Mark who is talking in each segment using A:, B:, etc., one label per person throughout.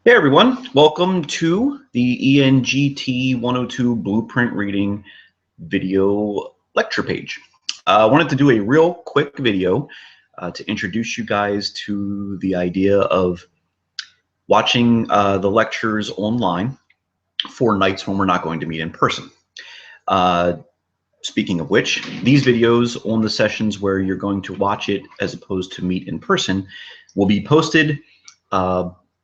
A: Hey everyone, welcome to the ENGT102 Blueprint Reading video lecture page. I wanted to do a real quick video to introduce you guys to the idea of watching the lectures online for nights when we're not going to meet in person. Speaking of which, these videos on the sessions where you're going to watch it as opposed to meet in person will be posted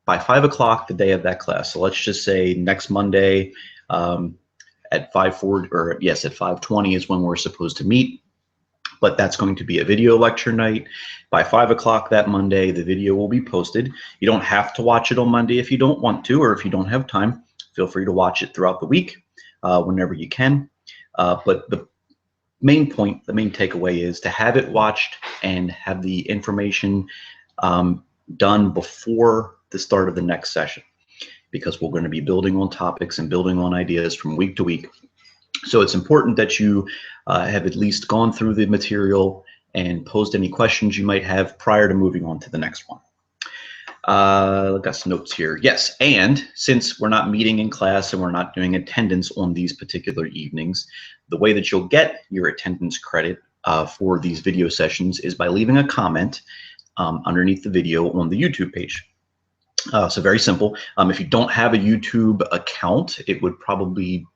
A: by 5 o'clock the day of that class. So let's just say next Monday at 5:20 is when we're supposed to meet, but that's going to be a video lecture night. By 5 o'clock that Monday, the video will be posted. You don't have to watch it on Monday if you don't want to, or if you don't have time. Feel free to watch it throughout the week whenever you can. But the main point, the main takeaway is to have it watched and have the information done before the start of the next session, because we're going to be building on topics and building on ideas from week to week. So it's important that you have at least gone through the material and posed any questions you might have prior to moving on to the next one. I've got some notes here. Yes, and since we're not meeting in class and we're not doing attendance on these particular evenings, the way that you'll get your attendance credit for these video sessions is by leaving a comment underneath the video on the YouTube page. So very simple. If you don't have a YouTube account, it would probably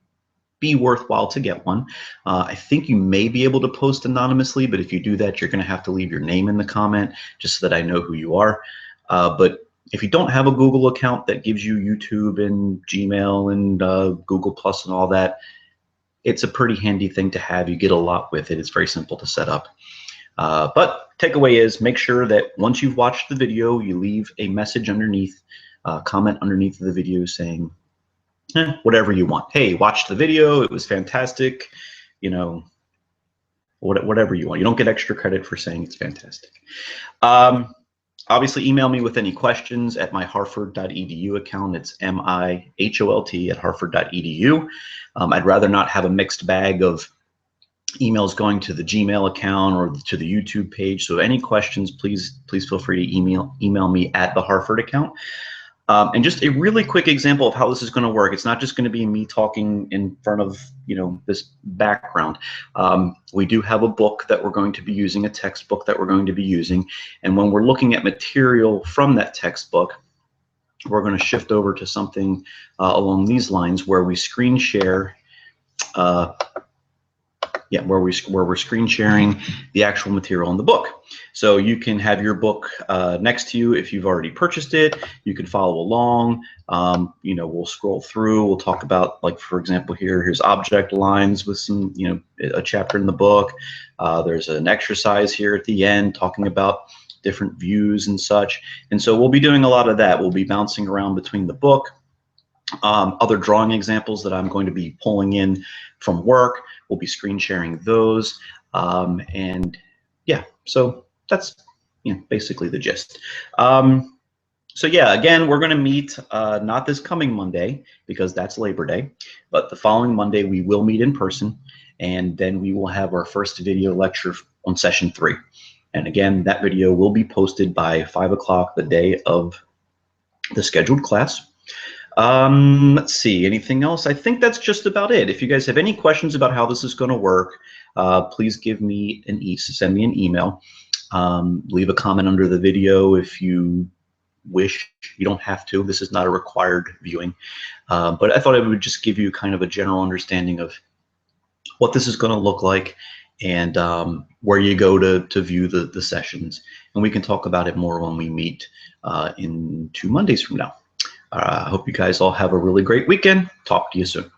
A: be worthwhile to get one. I think you may be able to post anonymously, but if you do that, you're going to have to leave your name in the comment just so that I know who you are. But if you don't have a Google account that gives you YouTube and Gmail and Google Plus and all that, it's a pretty handy thing to have. You get a lot with it. It's very simple to set up. But takeaway is, make sure that once you've watched the video, you leave a message underneath, comment underneath the video saying whatever you want. Hey, watch the video, it was fantastic, you know, whatever you want. You don't get extra credit for saying it's fantastic. Obviously, email me with any questions at my harford.edu account. It's MIHOLT@harford.edu. I'd rather not have a mixed bag of emails going to the Gmail account or to the YouTube page. So any questions, please feel free to email me at the Harford account. And just a really quick example of how this is going to work. It's not just going to be me talking in front of, you know, this background. We do have a book that we're going to be using, a textbook that we're going to be using. And when we're looking at material from that textbook, we're going to shift over to something along these lines where we screen share where we're screen sharing the actual material in the book. So you can have your book next to you if you've already purchased it. You can follow along. You know, we'll scroll through. We'll talk about, like, for example, here's object lines with some, you know, a chapter in the book. There's an exercise here at the end talking about different views and such. And so we'll be doing a lot of that. We'll be bouncing around between the book, other drawing examples that I'm going to be pulling in from work. We'll be screen sharing those, and yeah, so that's, you know, basically the gist. So yeah, again, we're going to meet not this coming Monday because that's Labor Day, but the following Monday we will meet in person, and then we will have our first video lecture on session 3. And again, that video will be posted by 5 o'clock the day of the scheduled class. Let's see, anything else? I think that's just about it. If you guys have any questions about how this is going to work, please send me an email. Leave a comment under the video if you wish. You don't have to. This is not a required viewing. But I thought I would just give you kind of a general understanding of what this is going to look like and where you go to view the sessions. And we can talk about it more when we meet in 2 Mondays from now. I hope you guys all have a really great weekend. Talk to you soon.